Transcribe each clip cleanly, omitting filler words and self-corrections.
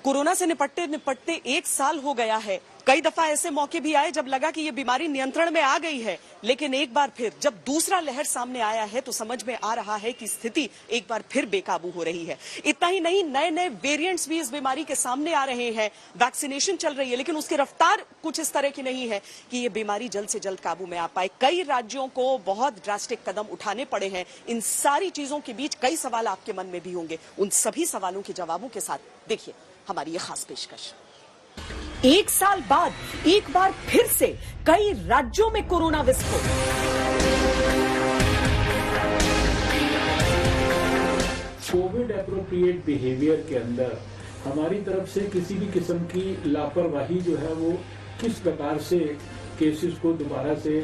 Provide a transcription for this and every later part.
Corona से निपटते निपटते 1 साल हो गया है। कई दफा ऐसे मौके भी आए जब लगा कि ये बीमारी नियंत्रण में आ गई है, लेकिन एक बार फिर जब दूसरा लहर सामने आया है तो समझ में आ रहा है कि स्थिति एक बार फिर बेकाबू हो रही है। इतना ही नहीं, नए नए वेरिएंट्स भी इस बीमारी के सामने आ रहे हैं। वैक्सीनेशन चल रही है, लेकिन उसकी रफ्तार कुछ इस तरह की नहीं है कि ये बीमारी जल्द से जल्द काबू में आ पाए। कई राज्यों को बहुत ड्रास्टिक कदम उठाने पड़े हैं। इन सारी चीजों के बीच कई सवाल आपके मन में भी होंगे। उन सभी सवालों के जवाबों के साथ देखिए हमारी ये खास पेशकश। 1 साल बाद एक बार फिर से कई राज्यों में कोरोना विस्फोट। कोविड एप्रोप्रिएट बिहेवियर के अंदर हमारी तरफ से किसी भी किस्म की लापरवाही जो है वो किस प्रकार से केसेस को दोबारा से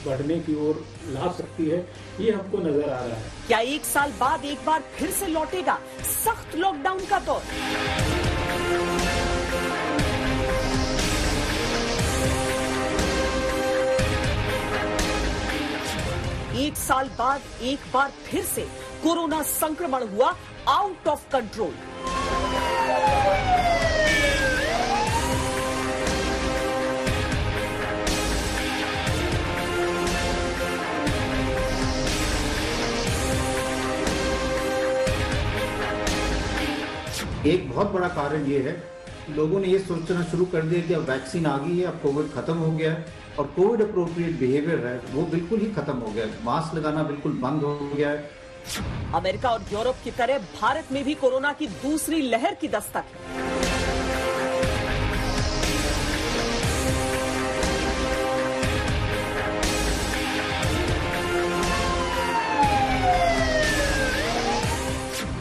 बढ़ने की ओर ला सकती है, ये हमको नजर आ रहा है। क्या 1 साल बाद एक बार फिर से लौटेगा सख्त लॉकडाउन का दौर? एक साल बाद एक बार फिर से कोरोना संक्रमण हुआ आउट ऑफ कंट्रोल। एक बहुत बड़ा कारण ये है, लोगों ने ये सोचना शुरू कर दिया कि अब वैक्सीन आ गई है, अब कोविड खत्म हो गया है और कोविड अप्रोप्रिएट बिहेवियर है वो बिल्कुल ही खत्म हो गया है। मास्क लगाना बिल्कुल बंद हो गया है। अमेरिका और यूरोप की तरह भारत में भी कोरोना की दूसरी लहर की दस्तक है।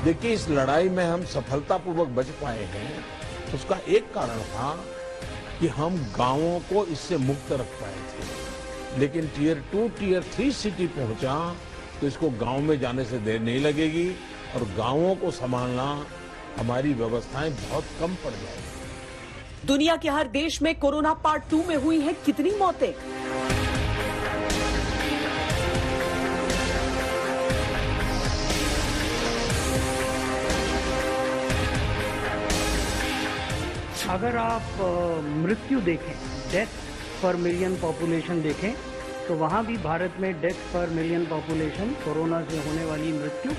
देखिए, इस लड़ाई में हम सफलतापूर्वक बच पाए हैं, उसका एक कारण था कि हम गांवों को इससे मुक्त रख पाए थे। लेकिन टियर 2, टियर 3 सिटी पहुंचा तो इसको गांव में जाने से देर नहीं लगेगी और गांवों को संभालना हमारी व्यवस्थाएं बहुत कम पड़ जाएगी। दुनिया के हर देश में कोरोना पार्ट 2 में हुई हैं कितनी मौतें? अगर आप मृत्यु देखें, डेथ पर मिलियन पॉपुलेशन देखें, तो वहाँ भी भारत में डेथ पर मिलियन पॉपुलेशन कोरोना से होने वाली मृत्यु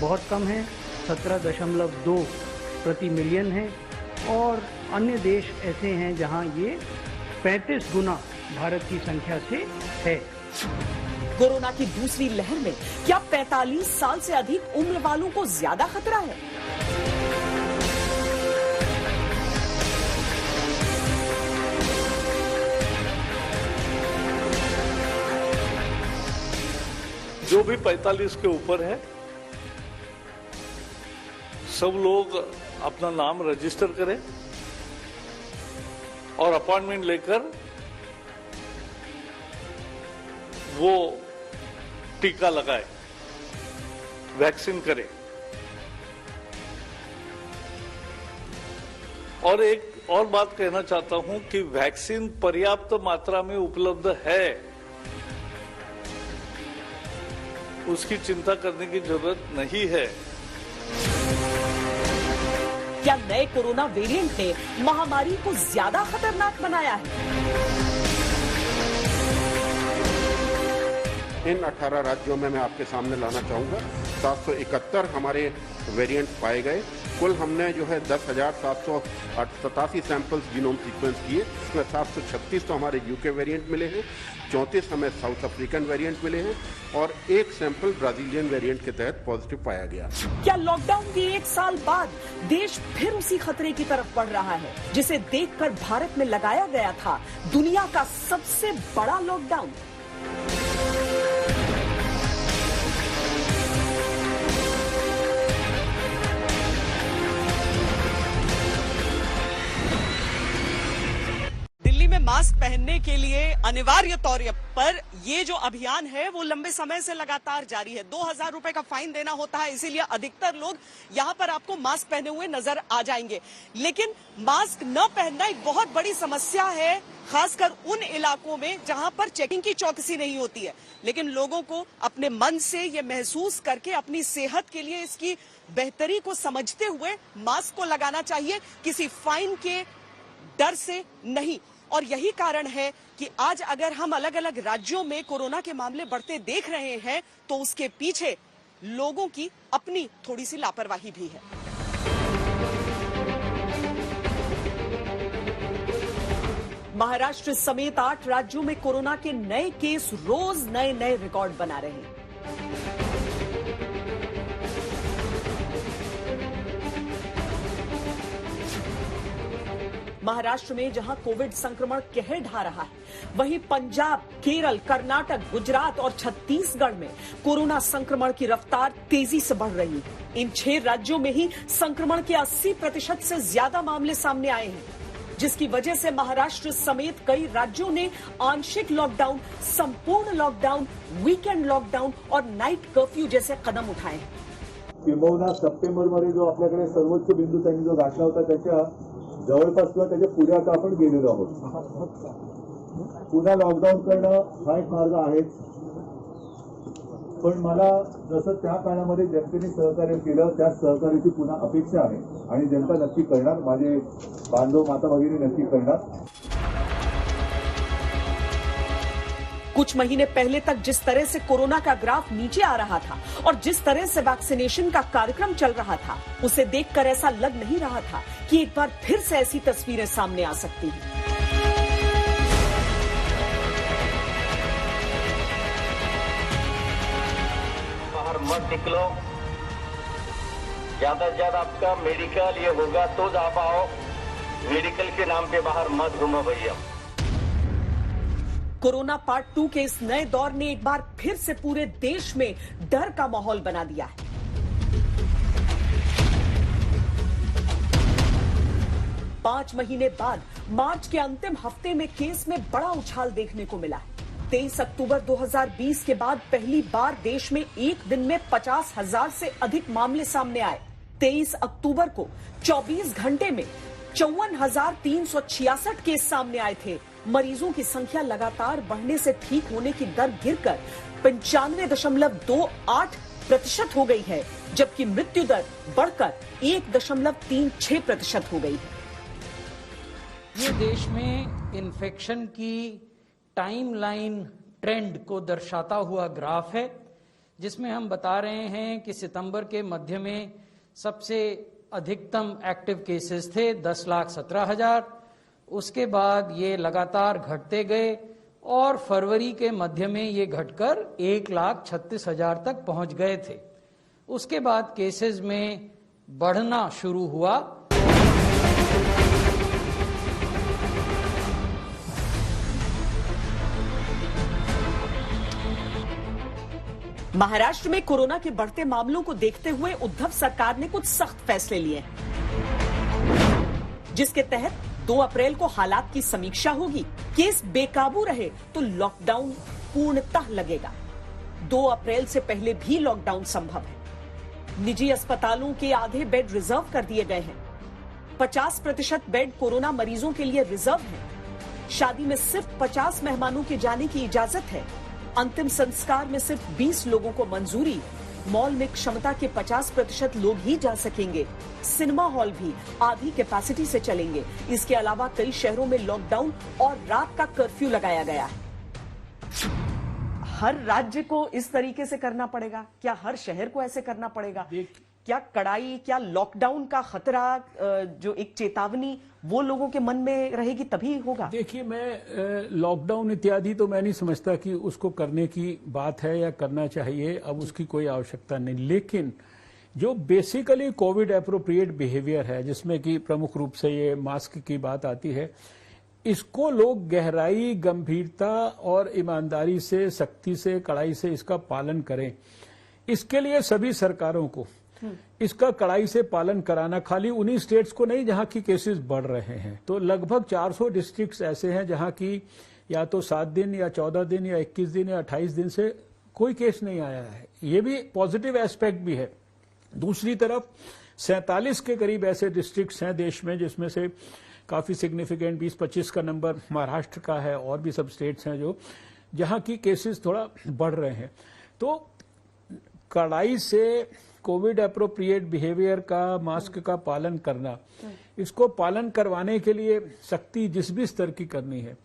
बहुत कम है, 17.2 प्रति मिलियन है। और अन्य देश ऐसे हैं जहाँ ये 35 गुना भारत की संख्या से है। कोरोना की दूसरी लहर में क्या 45 साल से अधिक उम्र वालों को ज्यादा खतरा है? जो भी 45 के ऊपर है, सब लोग अपना नाम रजिस्टर करें और अपॉइंटमेंट लेकर वो टीका लगाए, वैक्सीन करें। और एक और बात कहना चाहता हूं कि वैक्सीन पर्याप्त मात्रा में उपलब्ध है, उसकी चिंता करने की जरूरत नहीं है। क्या नए कोरोना वेरिएंट ने महामारी को ज्यादा खतरनाक बनाया है? इन 18 राज्यों में मैं आपके सामने लाना चाहूंगा 771 हमारे वेरिएंट पाए गए। कुल हमने जो है 10,787 सैंपल्स जीनोम सीक्वेंस किए, इसमें 736 तो हमारे यूके वेरिएंट मिले हैं, 34 हमें साउथ अफ्रीकन वेरिएंट मिले हैं और 1 सैंपल ब्राजीलियन वेरिएंट के तहत पॉजिटिव पाया गया। क्या लॉकडाउन के 1 साल बाद देश फिर उसी खतरे की तरफ बढ़ रहा है जिसे देखकर भारत में लगाया गया था दुनिया का सबसे बड़ा लॉकडाउन? दिल्ली में मास्क पहनने के लिए अनिवार्य तौर पर ये जो अभियान है वो लंबे समय से लगातार जारी है। 2000 रुपए का फाइन देना होता है, इसीलिए अधिकतर लोग यहाँ पर आपको मास्क पहने हुए नजर आ जाएंगे। लेकिन मास्क न पहनना एक बहुत बड़ी समस्या है, खासकर उन इलाकों में जहां पर चेकिंग की चौकसी नहीं होती है। लेकिन लोगों को अपने मन से ये महसूस करके अपनी सेहत के लिए इसकी बेहतरी को समझते हुए मास्क को लगाना चाहिए, किसी फाइन के डर से नहीं। और यही कारण है कि आज अगर हम अलग अलग राज्यों में कोरोना के मामले बढ़ते देख रहे हैं तो उसके पीछे लोगों की अपनी थोड़ी सी लापरवाही भी है। महाराष्ट्र समेत 8 राज्यों में कोरोना के नए केस रोज नए रिकॉर्ड बना रहे हैं। महाराष्ट्र में जहां कोविड संक्रमण कहर ढा रहा है, वहीं पंजाब, केरल, कर्नाटक, गुजरात और छत्तीसगढ़ में कोरोना संक्रमण की रफ्तार तेजी से बढ़ रही है। इन 6 राज्यों में ही संक्रमण के 80% से ज्यादा मामले सामने आए हैं, जिसकी वजह से महाराष्ट्र समेत कई राज्यों ने आंशिक लॉकडाउन, संपूर्ण लॉकडाउन, वीकेंड लॉकडाउन और नाइट कर्फ्यू जैसे कदम उठाए हैं। किंबहुना सप्टेंबरमध्ये जो आपल्याकडे सर्वोच्च बिंदू त्यांनी जो गाठला होता त्याच्या जवळपास किंवा त्याच्या पुढे आता आपण गेलेलो आहोत। पुन्हा लॉकडाऊन करणं हा एक मार्ग आहेच, पण मला जसं त्या काळामध्ये जनतेने सहकार्य केलं त्या सहकार्याची पुन्हा अपेक्षा आहे आणि जनता नक्की करणार, माझे बांधव माता भगिनी नक्की करणार। कुछ महीने पहले तक जिस तरह से कोरोना का ग्राफ नीचे आ रहा था और जिस तरह से वैक्सीनेशन का कार्यक्रम चल रहा था, उसे देखकर ऐसा लग नहीं रहा था कि एक बार फिर से ऐसी तस्वीरें सामने आ सकती हैं। बाहर मत निकलो, ज्यादा से ज्यादा आपका मेडिकल ये होगा तो जा पाओ, मेडिकल के नाम पे बाहर मत घूमो भैया। कोरोना पार्ट 2 के इस नए दौर ने एक बार फिर से पूरे देश में डर का माहौल बना दिया है। पांच महीने बाद मार्च के अंतिम हफ्ते में केस में बड़ा उछाल देखने को मिला है। 23 अक्टूबर 2020 के बाद पहली बार देश में एक दिन में 50,000 से अधिक मामले सामने आए। 23 अक्टूबर को 24 घंटे में 54,366 केस सामने आए थे। मरीजों की संख्या लगातार बढ़ने से ठीक होने की दर गिरकर 95.28% हो गई है, जबकि मृत्यु दर बढ़कर 1.36% हो गई है। ये देश में इन्फेक्शन की टाइमलाइन ट्रेंड को दर्शाता हुआ ग्राफ है, जिसमें हम बता रहे हैं कि सितंबर के मध्य में सबसे अधिकतम एक्टिव केसेस थे 10,17,000। उसके बाद ये लगातार घटते गए और फरवरी के मध्य में ये घटकर 1,36,000 तक पहुंच गए थे। उसके बाद केसेस में बढ़ना शुरू हुआ। महाराष्ट्र में कोरोना के बढ़ते मामलों को देखते हुए उद्धव सरकार ने कुछ सख्त फैसले लिए हैं, जिसके तहत 2 अप्रैल को हालात की समीक्षा होगी। केस बेकाबू रहे तो लॉकडाउन पूर्णतः लगेगा। 2 अप्रैल से पहले भी लॉकडाउन संभव है। निजी अस्पतालों के आधे बेड रिजर्व कर दिए गए हैं। 50% बेड कोरोना मरीजों के लिए रिजर्व है। शादी में सिर्फ 50 मेहमानों के जाने की इजाजत है। अंतिम संस्कार में सिर्फ 20 लोगों को मंजूरी। मॉल में क्षमता के 50% लोग ही जा सकेंगे। सिनेमा हॉल भी आधी कैपेसिटी से चलेंगे। इसके अलावा कई शहरों में लॉकडाउन और रात का कर्फ्यू लगाया गया है। हर राज्य को इस तरीके से करना पड़ेगा क्या? हर शहर को ऐसे करना पड़ेगा क्या? कड़ाई, क्या लॉकडाउन का खतरा, जो एक चेतावनी वो लोगों के मन में रहेगी तभी होगा? देखिए, मैं लॉकडाउन इत्यादि तो मैं नहीं समझता कि उसको करने की बात है या करना चाहिए, अब उसकी कोई आवश्यकता नहीं। लेकिन जो बेसिकली कोविड एप्रोप्रिएट बिहेवियर है, जिसमें कि प्रमुख रूप से ये मास्क की बात आती है, इसको लोग गहराई, गंभीरता और ईमानदारी से, सख्ती से, कड़ाई से इसका पालन करें। इसके लिए सभी सरकारों को इसका कड़ाई से पालन कराना, खाली उन्हीं स्टेट्स को नहीं जहां की केसेस बढ़ रहे हैं। तो लगभग 400 डिस्ट्रिक्ट्स ऐसे हैं जहां की या तो 7 दिन या 14 दिन या 21 दिन या 28 दिन से कोई केस नहीं आया है। ये भी पॉजिटिव एस्पेक्ट भी है। दूसरी तरफ 47 के करीब ऐसे डिस्ट्रिक्ट्स हैं देश में जिसमें से काफी सिग्निफिकेंट 20-25 का नंबर महाराष्ट्र का है और भी सब स्टेट्स हैं जो जहां की केसेस थोड़ा बढ़ रहे हैं। तो कड़ाई से कोविड एप्रोप्रिएट बिहेवियर का, मास्क का पालन करना, इसको पालन करवाने के लिए सख्ती जिस भी स्तर की करनी है।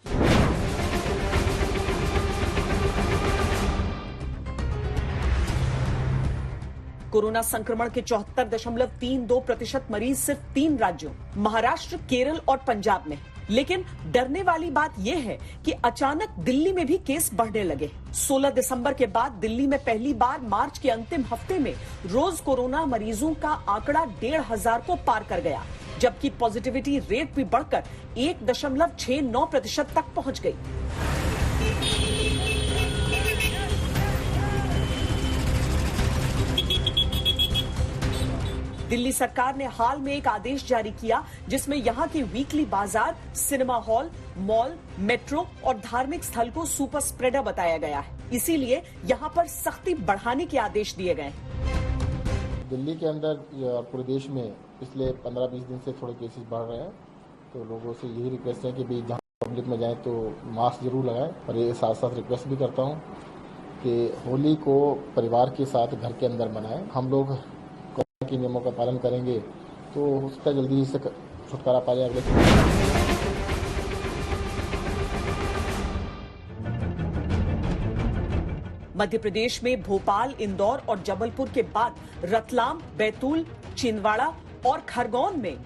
कोरोना संक्रमण के 74.32% मरीज सिर्फ 3 राज्यों महाराष्ट्र, केरल और पंजाब में। लेकिन डरने वाली बात यह है कि अचानक दिल्ली में भी केस बढ़ने लगे। 16 दिसंबर के बाद दिल्ली में पहली बार मार्च के अंतिम हफ्ते में रोज कोरोना मरीजों का आंकड़ा 1,500 को पार कर गया, जबकि पॉजिटिविटी रेट भी बढ़कर 1.69% तक पहुंच गई। दिल्ली सरकार ने हाल में एक आदेश जारी किया जिसमें यहां के वीकली बाजार, सिनेमा हॉल, मॉल, मेट्रो और धार्मिक स्थल को सुपर स्प्रेडर बताया गया है। इसीलिए यहां पर सख्ती बढ़ाने के आदेश दिए गए हैं। दिल्ली के अंदर पूरे देश में पिछले 15-20 दिन से थोड़े केसेस बढ़ रहे हैं, तो लोगों से यही रिक्वेस्ट है कि भाई जहाँ पब्लिक में जाए तो मास्क जरूर लगाएं। और ये साथ साथ रिक्वेस्ट भी करता हूँ कि होली को परिवार के साथ घर के अंदर मनाएं। हम लोग के नियमों का पालन करेंगे तो उसका जल्दी से छुटकारा पा जाएगा। मध्य प्रदेश में भोपाल, इंदौर और जबलपुर के बाद रतलाम, बैतूल, छिंदवाड़ा और खरगोन में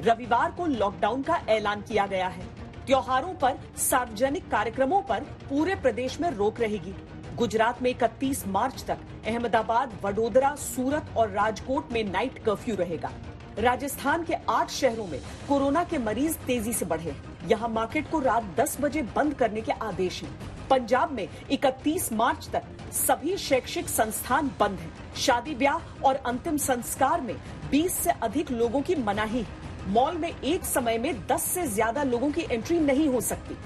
रविवार को लॉकडाउन का ऐलान किया गया है। त्योहारों पर, सार्वजनिक कार्यक्रमों पर पूरे प्रदेश में रोक रहेगी। गुजरात में 31 मार्च तक, अहमदाबाद, वडोदरा, सूरत और राजकोट में नाइट कर्फ्यू रहेगा। राजस्थान के 8 शहरों में कोरोना के मरीज तेजी से बढ़े। यहां मार्केट को रात 10 बजे बंद करने के आदेश हैं। पंजाब में 31 मार्च तक सभी शैक्षिक संस्थान बंद हैं। शादी ब्याह और अंतिम संस्कार में 20 से अधिक लोगों की मनाही है। मॉल में एक समय में 10 से ज्यादा लोगों की एंट्री नहीं हो सकती।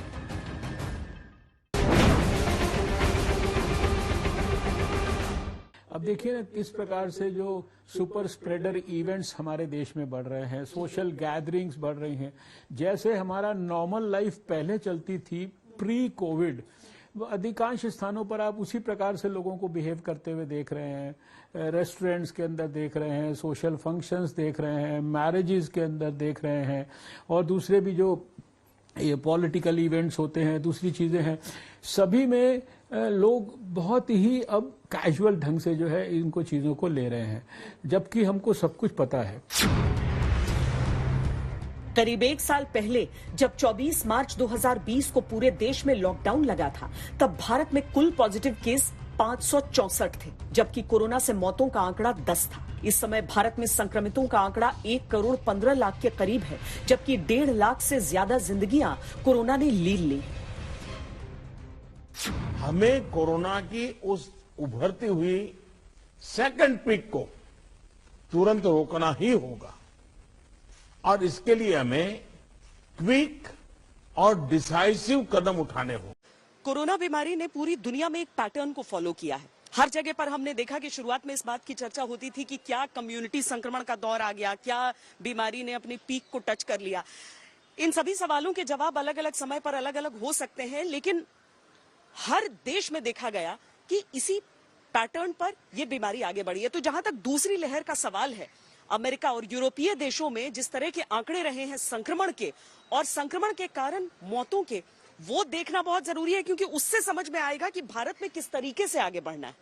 अब देखिए ना किस प्रकार से जो सुपर स्प्रेडर इवेंट्स हमारे देश में बढ़ रहे हैं, सोशल गैदरिंग्स बढ़ रही हैं। जैसे हमारा नॉर्मल लाइफ पहले चलती थी प्री कोविड, अधिकांश स्थानों पर आप उसी प्रकार से लोगों को बिहेव करते हुए देख रहे हैं। रेस्टोरेंट्स के अंदर देख रहे हैं, सोशल फंक्शंस देख रहे हैं, मैरिजेस के अंदर देख रहे हैं, और दूसरे भी जो ये पॉलिटिकल इवेंट्स होते हैं, दूसरी चीजें हैं, सभी में लोग बहुत ही अब कैजुअल ढंग से जो है इनको चीजों को ले रहे हैं, जबकि हमको सब कुछ पता है। करीब 1 साल पहले जब 24 मार्च 2020 को पूरे देश में लॉकडाउन लगा था, तब भारत में कुल पॉजिटिव केस 564 थे, जबकि कोरोना से मौतों का आंकड़ा 10 था। इस समय भारत में संक्रमितों का आंकड़ा 1,15,00,000 के करीब है, जबकि 1.5 लाख से ज्यादा जिंदगियां कोरोना ने लील ली। हमें कोरोना की उस उभरती हुई सेकंड पीक को तुरंत रोकना ही होगा, और इसके लिए हमें क्विक और डिसाइसिव कदम उठाने होंगे। कोरोना बीमारी ने पूरी दुनिया में एक पैटर्न को फॉलो किया है। हर जगह पर हमने देखा कि शुरुआत में इस बात की चर्चा होती थी कि क्या कम्युनिटी संक्रमण का दौर आ गया, क्या बीमारी ने अपनी पीक को टच कर लिया। इन सभी सवालों के जवाब अलग अलग समय पर अलग अलग हो सकते हैं, लेकिन हर देश में देखा गया कि इसी पैटर्न पर यह बीमारी आगे बढ़ी है। तो जहां तक दूसरी लहर का सवाल है, अमेरिका और यूरोपीय देशों में जिस तरह के आंकड़े रहे हैं संक्रमण के और संक्रमण के कारण मौतों के, वो देखना बहुत जरूरी है, क्योंकि उससे समझ में आएगा कि भारत में किस तरीके से आगे बढ़ना है।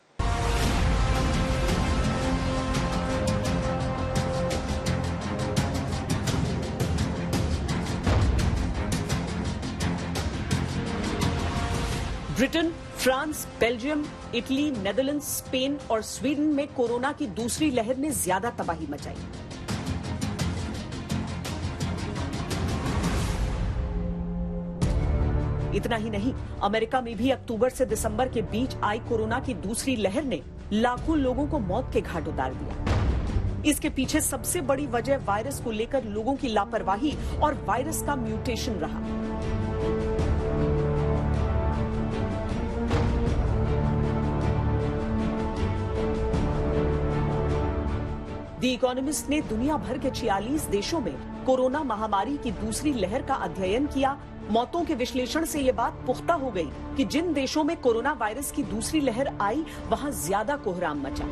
Britain, France, Belgium, Italy, Netherlands, Spain और स्वीडन में कोरोना की दूसरी लहर ने ज्यादा तबाही मचाई। इतना ही नहीं, अमेरिका में भी अक्टूबर से दिसंबर के बीच आई कोरोना की दूसरी लहर ने लाखों लोगों को मौत के घाट उतार दिया। इसके पीछे सबसे बड़ी वजह वायरस को लेकर लोगों की लापरवाही और वायरस का म्यूटेशन रहा। द इकोनॉमिस्ट ने दुनिया भर के 46 देशों में कोरोना महामारी की दूसरी लहर का अध्ययन किया। मौतों के विश्लेषण से ये बात पुख्ता हो गई कि जिन देशों में कोरोना वायरस की दूसरी लहर आई वहां ज्यादा कोहराम मचा।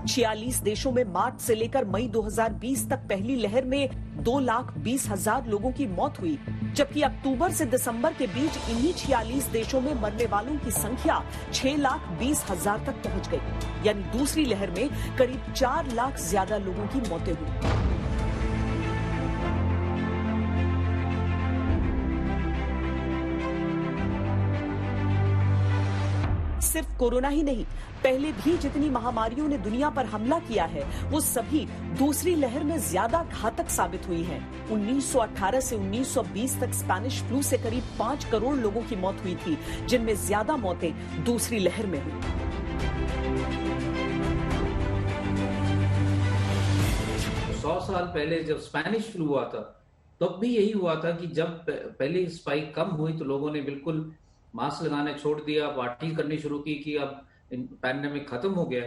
46 देशों में मार्च से लेकर मई 2020 तक पहली लहर में 2,20,000 लोगों की मौत हुई, जबकि अक्टूबर से दिसंबर के बीच इन्हीं 46 देशों में मरने वालों की संख्या 6,20,000 तक पहुंच गई। यानी दूसरी लहर में करीब 4 लाख ज्यादा लोगों की मौतें हुई। सिर्फ कोरोना ही नहीं, पहले भी जितनी महामारियों ने दुनिया पर हमला किया है वो सभी दूसरी लहर में ज्यादा घातक साबित हुई है। 1918 से 1920 तक स्पेनिश फ्लू से करीब 5 करोड़ लोगों की मौत हुई थी, जिनमें ज्यादा मौतें दूसरी लहर में हुई। सौ साल पहले जब स्पेनिश फ्लू हुआ था तब भी यही हुआ था कि जब पहली स्पाइक कम हुई तो लोगों ने बिल्कुल मास्क लगाने छोड़ दिया, पार्टी करनी शुरू की कि अब पैंडेमिक खत्म हो गया,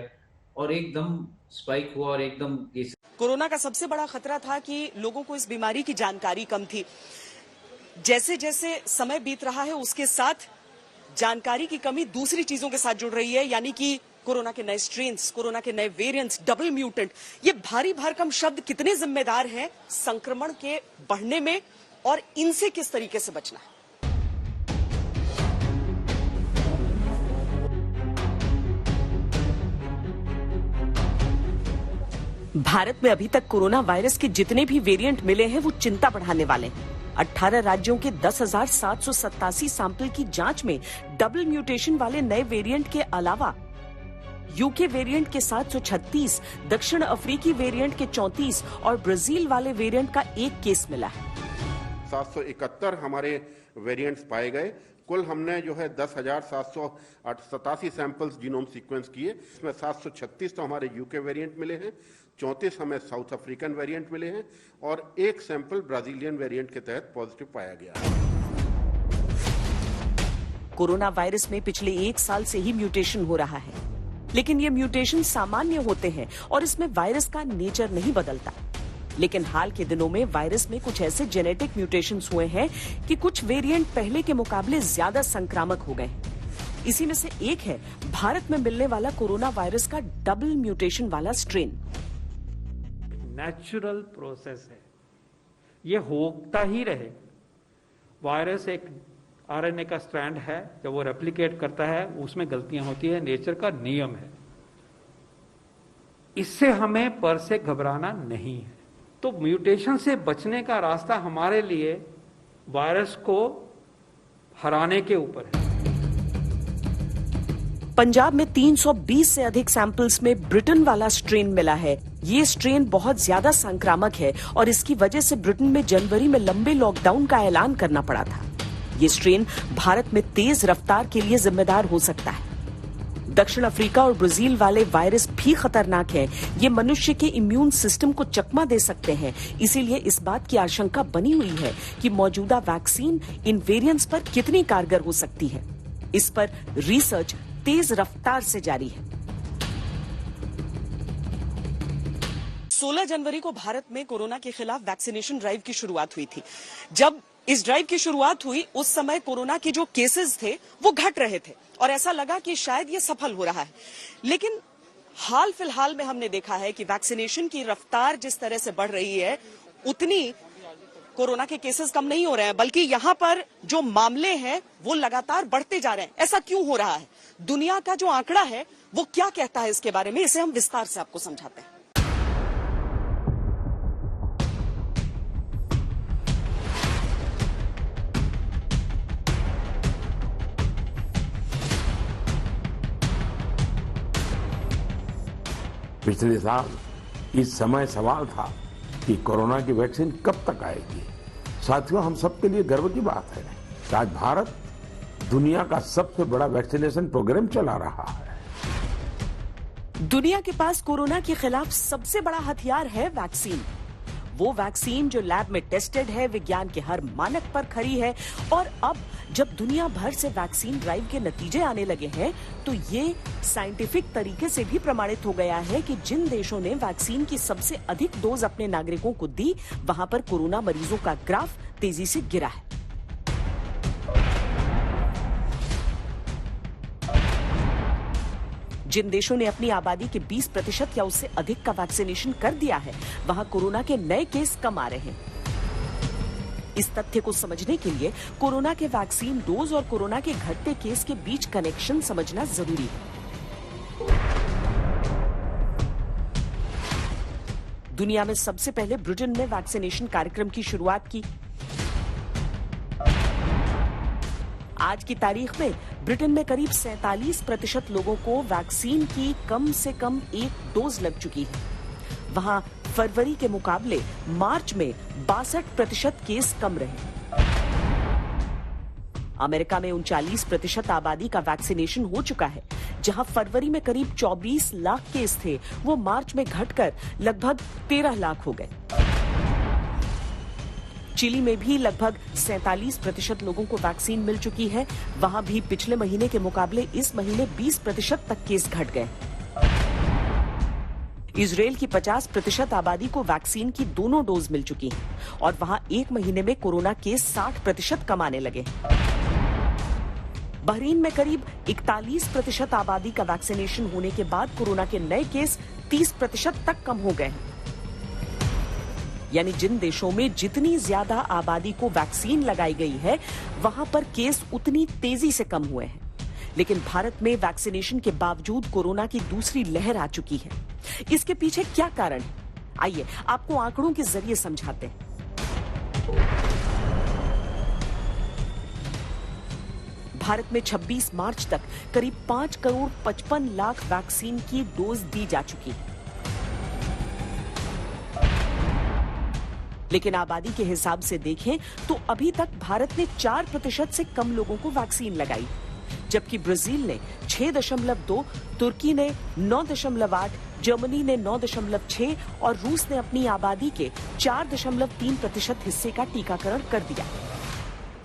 और एकदम स्पाइक हुआ और एकदम केस। कोरोना का सबसे बड़ा खतरा था कि लोगों को इस बीमारी की जानकारी कम थी। जैसे जैसे समय बीत रहा है उसके साथ जानकारी की कमी दूसरी चीजों के साथ जुड़ रही है, यानी कि कोरोना के नए स्ट्रेन्स, कोरोना के नए वेरिएंट्स, डबल म्यूटेंट। ये भारी भरकम शब्द कितने जिम्मेदार हैं संक्रमण के बढ़ने में और इनसे किस तरीके से बचना है? भारत में अभी तक कोरोना वायरस के जितने भी वेरिएंट मिले हैं वो चिंता बढ़ाने वाले हैं। 18 राज्यों के 10,787 सैंपल की जांच में डबल म्यूटेशन वाले नए वेरिएंट के अलावा यूके वेरिएंट के 736, दक्षिण अफ्रीकी वेरिएंट के 34 और ब्राजील वाले वेरिएंट का एक केस मिला है। 771 हमारे वेरिएंट्स पाए गए। कुल हमने जो है 10,787 सैंपल्स जीनोम सीक्वेंस किए। इसमें 736 तो हमारे यूके वेरिएंट मिले हैं, 34 हमें साउथ अफ्रीकन वेरिएंट मिले हैं और एक सैंपल ब्राजीलियन वेरिएंट के तहत पॉजिटिव पाया गया। कोरोना वायरस में पिछले 1 साल से ही म्यूटेशन हो रहा है, लेकिन ये म्यूटेशन सामान्य होते हैं और इसमें वायरस का नेचर नहीं बदलता। लेकिन हाल के दिनों में वायरस में कुछ ऐसे जेनेटिक म्यूटेशंस हुए हैं कि कुछ वेरिएंट पहले के मुकाबले ज्यादा संक्रामक हो गए हैं। इसी में से एक है भारत में मिलने वाला कोरोना वायरस का डबल म्यूटेशन वाला स्ट्रेन। नेचुरल प्रोसेस है, ये होता ही रहे। वायरस एक आरएनए का स्ट्रैंड है, जब वो रेप्लिकेट करता है उसमें गलतियां होती है, नेचर का नियम है। इससे हमें पर से घबराना नहीं है। तो म्यूटेशन से बचने का रास्ता हमारे लिए वायरस को हराने के ऊपर है। पंजाब में 320 से अधिक सैंपल्स में ब्रिटेन वाला स्ट्रेन मिला है। ये स्ट्रेन बहुत ज्यादा संक्रामक है और इसकी वजह से ब्रिटेन में जनवरी में लंबे लॉकडाउन का ऐलान करना पड़ा था। ये स्ट्रेन भारत में तेज रफ्तार के लिए जिम्मेदार हो सकता है। दक्षिण अफ्रीका और ब्राजील वाले वायरस भी खतरनाक हैं। ये मनुष्य के इम्यून सिस्टम को चकमा दे सकते हैं। इसीलिए इस बात की आशंका बनी हुई है कि मौजूदा वैक्सीन इन वेरिएंट्स पर कितनी कारगर हो सकती है। इस पर रिसर्च तेज रफ्तार से जारी है। 16 जनवरी को भारत में कोरोना के खिलाफ वैक्सीनेशन ड्राइव की शुरुआत हुई थी। जब इस ड्राइव की शुरुआत हुई उस समय कोरोना के जो केसेस थे वो घट रहे थे और ऐसा लगा कि शायद ये सफल हो रहा है। लेकिन हाल फिलहाल में हमने देखा है कि वैक्सीनेशन की रफ्तार जिस तरह से बढ़ रही है उतनी कोरोना के केसेस कम नहीं हो रहे हैं, बल्कि यहाँ पर जो मामले हैं वो लगातार बढ़ते जा रहे हैं। ऐसा क्यों हो रहा है? दुनिया का जो आंकड़ा है वो क्या कहता है इसके बारे में, इसे हम विस्तार से आपको समझाते हैं। पिछले साल इस समय सवाल था कि कोरोना की वैक्सीन कब तक आएगी। साथियों, हम सबके लिए गर्व की बात है कि आज भारत दुनिया का सबसे बड़ा वैक्सीनेशन प्रोग्राम चला रहा है। दुनिया के पास कोरोना के खिलाफ सबसे बड़ा हथियार है वैक्सीन। वो वैक्सीन जो लैब में टेस्टेड है, विज्ञान के हर मानक पर खरी है। और अब जब दुनिया भर से वैक्सीन ड्राइव के नतीजे आने लगे हैं, तो ये साइंटिफिक तरीके से भी प्रमाणित हो गया है कि जिन देशों ने वैक्सीन की सबसे अधिक डोज अपने नागरिकों को दी, वहां पर कोरोना मरीजों का ग्राफ तेजी से गिरा है। जिन देशों ने अपनी आबादी के 20% या उससे अधिक का वैक्सीनेशन कर दिया है, वहां कोरोना के नए केस कम आ रहे हैं। इस तथ्य को समझने के लिए कोरोना के वैक्सीन डोज और कोरोना के घटते केस के बीच कनेक्शन समझना जरूरी है। दुनिया में सबसे पहले ब्रिटेन ने वैक्सीनेशन कार्यक्रम की शुरुआत की। आज की तारीख में ब्रिटेन में करीब 47% लोगों को वैक्सीन की कम से कम एक डोज लग चुकी है। वहां फरवरी के मुकाबले मार्च में 62% केस कम रहे। अमेरिका में 39% आबादी का वैक्सीनेशन हो चुका है। जहां फरवरी में करीब 24 लाख केस थे, वो मार्च में घटकर लगभग 13 लाख हो गए। चिली में भी लगभग 47% लोगों को वैक्सीन मिल चुकी है। वहां भी पिछले महीने के मुकाबले इस महीने 20% तक केस घट गए। इजराइल की 50% आबादी को वैक्सीन की दोनों डोज मिल चुकी हैं और वहां एक महीने में कोरोना केस 60% कम आने लगे। बहरीन में करीब 41% आबादी का वैक्सीनेशन होने के बाद कोरोना के नए केस 30% तक कम हो गए हैं। यानी जिन देशों में जितनी ज्यादा आबादी को वैक्सीन लगाई गई है, वहां पर केस उतनी तेजी से कम हुए हैं। लेकिन भारत में वैक्सीनेशन के बावजूद कोरोना की दूसरी लहर आ चुकी है। इसके पीछे क्या कारण है? आइए आपको आंकड़ों के जरिए समझाते हैं। भारत में 26 मार्च तक करीब 5 करोड़ 55 लाख वैक्सीन की डोज दी जा चुकी है। लेकिन आबादी के हिसाब से देखें तो अभी तक भारत ने 4% से कम लोगों को वैक्सीन लगाई, जबकि ब्राजील ने 6.2, तुर्की ने 9.8, जर्मनी ने 9.6 और रूस ने अपनी आबादी के 4.3% हिस्से का टीकाकरण कर दिया।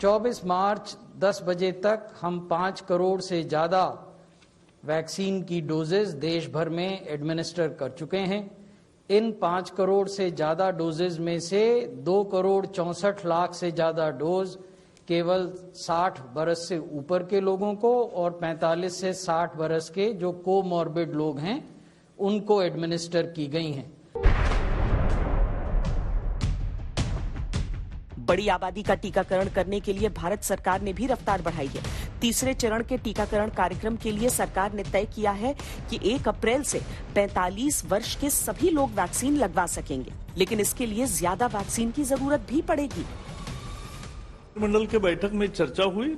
24 मार्च 10 बजे तक हम 5 करोड़ से ज्यादा वैक्सीन की डोजेज देश भर में एडमिनिस्टर कर चुके हैं। इन 5 करोड़ से ज्यादा डोजेज में से 2 करोड़ 64 लाख से ज्यादा डोज केवल 60 बरस से ऊपर के लोगों को और 45 से 60 बरस के जो कोमॉर्बिड लोग हैं उनको एडमिनिस्टर की गई हैं। बड़ी आबादी का टीकाकरण करने के लिए भारत सरकार ने भी रफ्तार बढ़ाई है। तीसरे चरण के टीकाकरण कार्यक्रम के लिए सरकार ने तय किया है कि 1 अप्रैल से 45 वर्ष के सभी लोग वैक्सीन लगवा सकेंगे, लेकिन इसके लिए ज्यादा वैक्सीन की जरूरत भी पड़ेगी। मंडल के बैठक में चर्चा हुई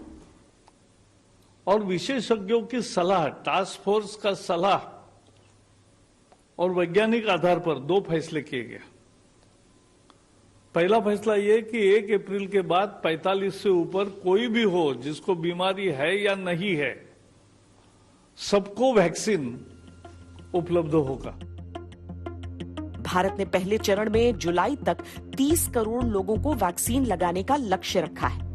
और विशेषज्ञों की सलाह, टास्क फोर्स का सलाह और वैज्ञानिक आधार पर 2 फैसले किए गए। पहला फैसला यह कि 1 अप्रैल के बाद 45 से ऊपर कोई भी हो जिसको बीमारी है या नहीं है, सबको वैक्सीन उपलब्ध होगा। भारत ने पहले चरण में जुलाई तक 30 करोड़ लोगों को वैक्सीन लगाने का लक्ष्य रखा है।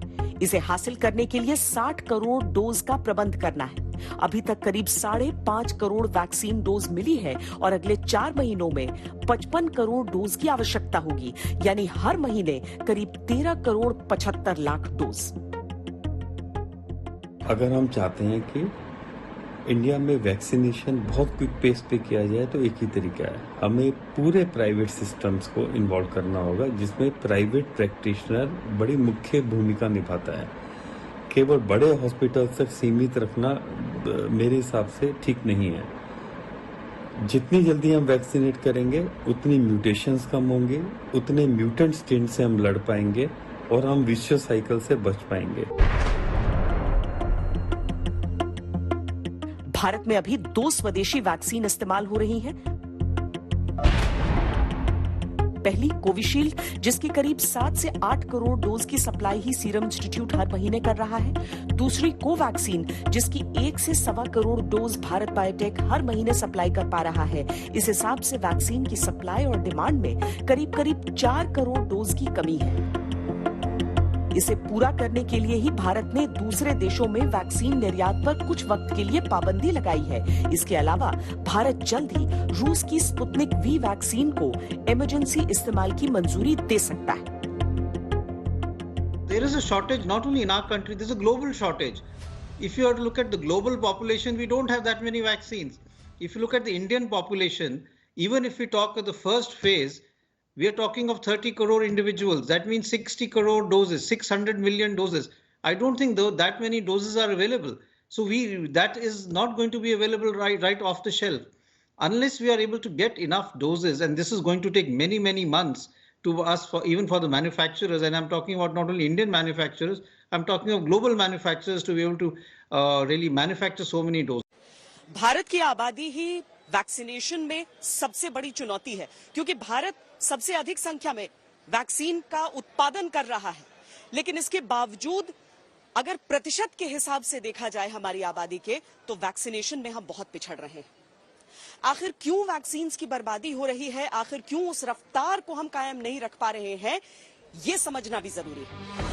इसे हासिल करने के लिए 60 करोड़ डोज का प्रबंध करना है। अभी तक करीब 5.5 करोड़ वैक्सीन डोज मिली है और अगले 4 महीनों में 55 करोड़ डोज की आवश्यकता होगी, यानी हर महीने करीब 13 करोड़ 75 लाख डोज। अगर हम चाहते हैं कि इंडिया में वैक्सीनेशन बहुत क्विक पेस पे किया जाए तो एक ही तरीका है, हमें पूरे प्राइवेट सिस्टम्स को इन्वॉल्व करना होगा, जिसमें प्राइवेट प्रैक्टिशनर बड़ी मुख्य भूमिका निभाता है। केवल बड़े हॉस्पिटल तक सीमित रखना मेरे हिसाब से ठीक नहीं है। जितनी जल्दी हम वैक्सीनेट करेंगे उतनी म्यूटेशंस कम होंगे, उतने म्यूटेंट स्ट्रेन से हम लड़ पाएंगे और हम विश्व साइकिल से बच पाएंगे। भारत में अभी 2 स्वदेशी वैक्सीन इस्तेमाल हो रही हैं। पहली कोविशील्ड, जिसकी करीब 7 से 8 करोड़ डोज की सप्लाई ही सीरम इंस्टीट्यूट हर महीने कर रहा है। दूसरी कोवैक्सीन, जिसकी 1 से 1.25 करोड़ डोज भारत बायोटेक हर महीने सप्लाई कर पा रहा है। इस हिसाब से वैक्सीन की सप्लाई और डिमांड में करीब 4 करोड़ डोज की कमी है। इसे पूरा करने के लिए ही भारत ने दूसरे देशों में वैक्सीन निर्यात पर कुछ वक्त के लिए पाबंदी लगाई है। इसके अलावा भारत जल्द ही रूस की स्पुतनिक वी वैक्सीन को इमरजेंसी इस्तेमाल की मंजूरी दे सकता है। There is a shortage not only in our country, there is a global shortage. If you are to look at the global population, we don't have that many vaccines. If you look at the Indian population, even if we talk of the first phase, we are talking of 30 crore individuals. That means 60 crore doses, 600 million doses. I don't think that many doses are available. So that is not going to be available right off the shelf. Unless we are able to get enough doses, and this is going to take many, many months to us, even for the manufacturers, and I'm talking about not only Indian manufacturers, I'm talking of global manufacturers to be able to really manufacture so many doses. Bharat की आबादी ही vaccination में सबसे बड़ी चुनौती है, क्योंकि भारत सबसे अधिक संख्या में वैक्सीन का उत्पादन कर रहा है। लेकिन इसके बावजूद अगर प्रतिशत के हिसाब से देखा जाए हमारी आबादी के, तो वैक्सीनेशन में हम बहुत पिछड़ रहे हैं। आखिर क्यों वैक्सीन की बर्बादी हो रही है, आखिर क्यों उस रफ्तार को हम कायम नहीं रख पा रहे हैं, ये समझना भी जरूरी है।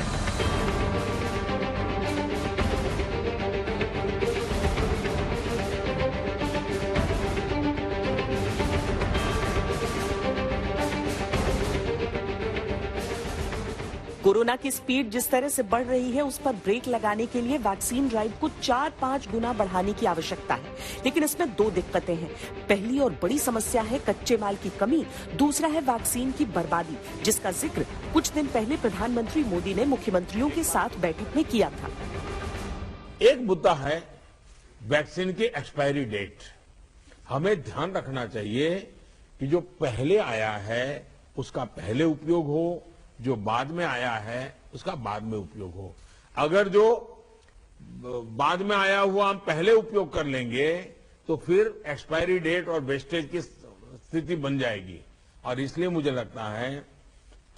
कोरोना की स्पीड जिस तरह से बढ़ रही है, उस पर ब्रेक लगाने के लिए वैक्सीन ड्राइव को 4-5 गुना बढ़ाने की आवश्यकता है। लेकिन इसमें 2 दिक्कतें हैं। पहली और बड़ी समस्या है कच्चे माल की कमी, दूसरा है वैक्सीन की बर्बादी, जिसका जिक्र कुछ दिन पहले प्रधानमंत्री मोदी ने मुख्यमंत्रियों के साथ बैठक में किया था। एक मुद्दा है वैक्सीन की एक्सपायरी डेट। हमें ध्यान रखना चाहिए कि जो पहले आया है उसका पहले उपयोग हो, जो बाद में आया है उसका बाद में उपयोग हो। अगर जो बाद में आया हुआ हम पहले उपयोग कर लेंगे तो फिर एक्सपायरी डेट और वेस्टेज की स्थिति बन जाएगी। और इसलिए मुझे लगता है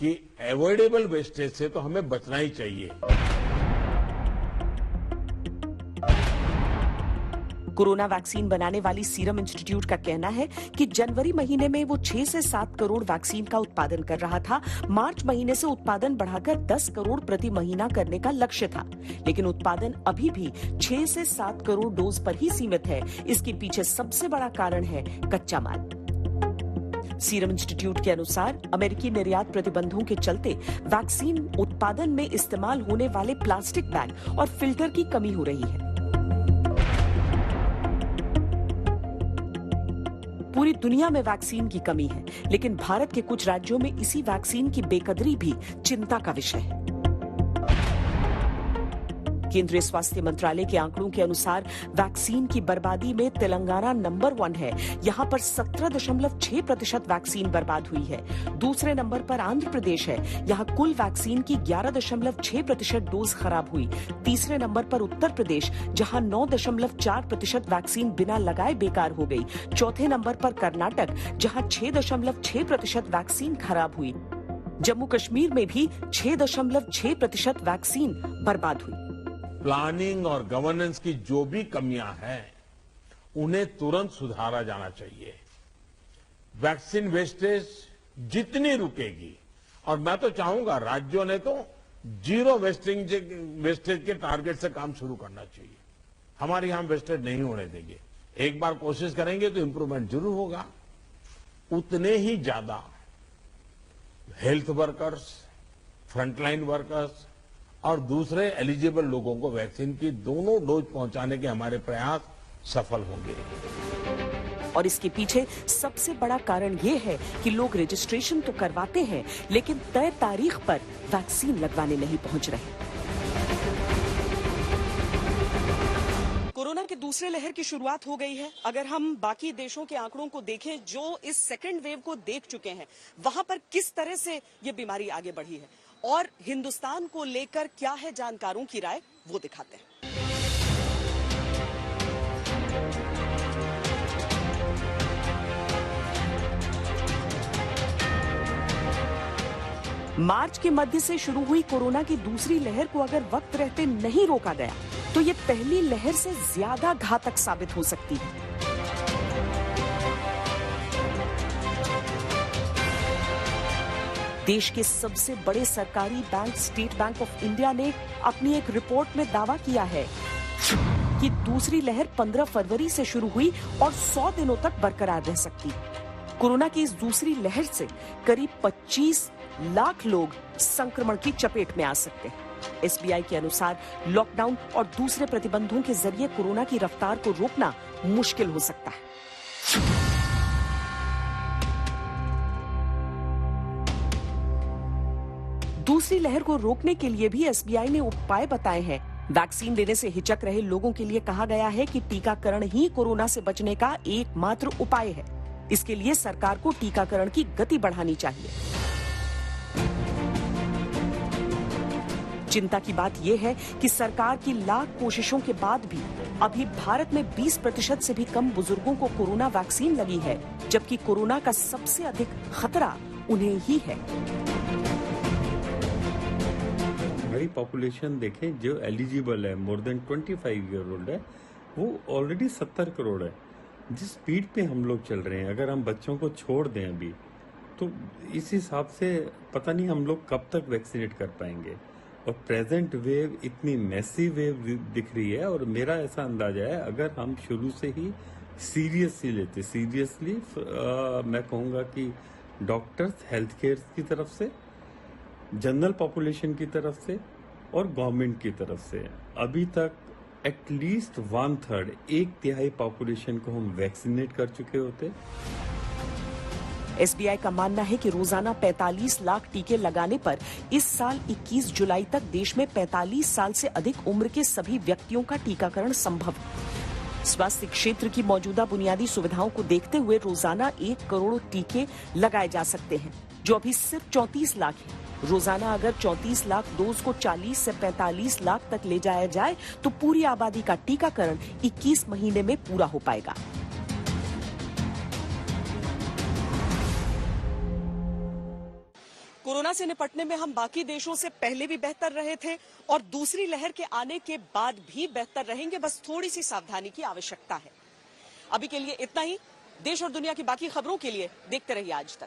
कि अवॉइडेबल वेस्टेज से तो हमें बचना ही चाहिए। कोरोना वैक्सीन बनाने वाली सीरम इंस्टीट्यूट का कहना है कि जनवरी महीने में वो 6 से 7 करोड़ वैक्सीन का उत्पादन कर रहा था। मार्च महीने से उत्पादन बढ़ाकर 10 करोड़ प्रति महीना करने का लक्ष्य था, लेकिन उत्पादन अभी भी 6 से 7 करोड़ डोज पर ही सीमित है। इसके पीछे सबसे बड़ा कारण है कच्चा माल। सीरम इंस्टीट्यूट के अनुसार अमेरिकी निर्यात प्रतिबंधों के चलते वैक्सीन उत्पादन में इस्तेमाल होने वाले प्लास्टिक बैग और फिल्टर की कमी हो रही है। पूरी दुनिया में वैक्सीन की कमी है, लेकिन भारत के कुछ राज्यों में इसी वैक्सीन की बेकदरी भी चिंता का विषय है। केंद्रीय स्वास्थ्य मंत्रालय के आंकड़ों के अनुसार वैक्सीन की बर्बादी में तेलंगाना नंबर 1 है। यहां पर 17.6% वैक्सीन बर्बाद हुई है। दूसरे नंबर पर आंध्र प्रदेश है। यहां कुल वैक्सीन की 11.6% डोज खराब हुई। तीसरे नंबर पर उत्तर प्रदेश, जहां 9.4% वैक्सीन बिना लगाए बेकार हो गई। चौथे नंबर पर कर्नाटक, जहां 6.6% वैक्सीन खराब हुई। जम्मू कश्मीर में भी 6.6% वैक्सीन बर्बाद हुई। प्लानिंग और गवर्नेंस की जो भी कमियां हैं उन्हें तुरंत सुधारा जाना चाहिए। वैक्सीन वेस्टेज जितनी रुकेगी, और मैं तो चाहूंगा राज्यों ने तो 0 वेस्टेज के टारगेट से काम शुरू करना चाहिए। हमारे यहां वेस्टेज नहीं होने देंगे। एक बार कोशिश करेंगे तो इंप्रूवमेंट जरूर होगा। उतने ही ज्यादा हेल्थ वर्कर्स, फ्रंटलाइन वर्कर्स और दूसरे एलिजिबल लोगों को वैक्सीन की दोनों डोज पहुंचाने के हमारे प्रयास सफल होंगे। और इसके पीछे सबसे बड़ा कारण ये है कि लोग रजिस्ट्रेशन तो करवाते हैं, लेकिन तय तारीख पर वैक्सीन लगवाने नहीं पहुंच रहे। कोरोना के दूसरे लहर की शुरुआत हो गई है। अगर हम बाकी देशों के आंकड़ों को देखें जो इस सेकेंड वेव को देख चुके हैं, वहां पर किस तरह से ये बीमारी आगे बढ़ी है और हिंदुस्तान को लेकर क्या है जानकारों की राय, वो दिखाते हैं। मार्च के मध्य से शुरू हुई कोरोना की दूसरी लहर को अगर वक्त रहते नहीं रोका गया तो ये पहली लहर से ज्यादा घातक साबित हो सकती है। देश के सबसे बड़े सरकारी bank state bank of India ने अपनी एक रिपोर्ट में दावा किया है कि दूसरी लहर 15 फरवरी से शुरू हुई और 100 दिनों तक बरकरार रह सकती है। कोरोना की इस दूसरी लहर से करीब 25 लाख लोग संक्रमण की चपेट में आ सकते हैं। एसबीआई के अनुसार लॉकडाउन और दूसरे प्रतिबंधों के जरिए कोरोना की रफ्तार को रोकना मुश्किल हो सकता है। दूसरी लहर को रोकने के लिए भी एसबीआई ने उपाय बताए हैं। वैक्सीन लेने से हिचक रहे लोगों के लिए कहा गया है कि टीकाकरण ही कोरोना से बचने का एकमात्र उपाय है। इसके लिए सरकार को टीकाकरण की गति बढ़ानी चाहिए। चिंता की बात यह है कि सरकार की लाख कोशिशों के बाद भी अभी भारत में 20% से भी कम बुजुर्गों को कोरोना वैक्सीन लगी है, जबकि कोरोना का सबसे अधिक खतरा उन्हें ही है। हमारी पॉपुलेशन देखें जो एलिजिबल है, मोर देन 25 ईयर ओल्ड है, वो ऑलरेडी 70 करोड़ है। जिस स्पीड पे हम लोग चल रहे हैं, अगर हम बच्चों को छोड़ दें अभी, तो इस हिसाब से पता नहीं हम लोग कब तक वैक्सीनेट कर पाएंगे। और प्रेजेंट वेव इतनी मैसिव वेव दिख रही है, और मेरा ऐसा अंदाजा है अगर हम शुरू से ही सीरियसली मैं कहूँगा कि डॉक्टर्स, हेल्थ केयर की तरफ से, जनरल पॉपुलेशन की तरफ से और गवर्नमेंट की तरफ से अभी तक एटलीस्ट 1/3, 1/3 पॉपुलेशन को हम वैक्सीनेट कर चुके होते। एसबीआई का मानना है कि रोजाना 45 लाख टीके लगाने पर इस साल 21 जुलाई तक देश में 45 साल से अधिक उम्र के सभी व्यक्तियों का टीकाकरण संभव है। स्वास्थ्य क्षेत्र की मौजूदा बुनियादी सुविधाओं को देखते हुए रोजाना 1 करोड़ टीके लगाए जा सकते हैं, जो अभी सिर्फ 34 लाख है। रोजाना अगर 34 लाख डोज को 40 से 45 लाख तक ले जाया जाए तो पूरी आबादी का टीकाकरण 21 महीने में पूरा हो पाएगा। कोरोना से निपटने में हम बाकी देशों से पहले भी बेहतर रहे थे और दूसरी लहर के आने के बाद भी बेहतर रहेंगे। बस थोड़ी सी सावधानी की आवश्यकता है। अभी के लिए इतना ही। देश और दुनिया की बाकी खबरों के लिए देखते रहिए आज तक।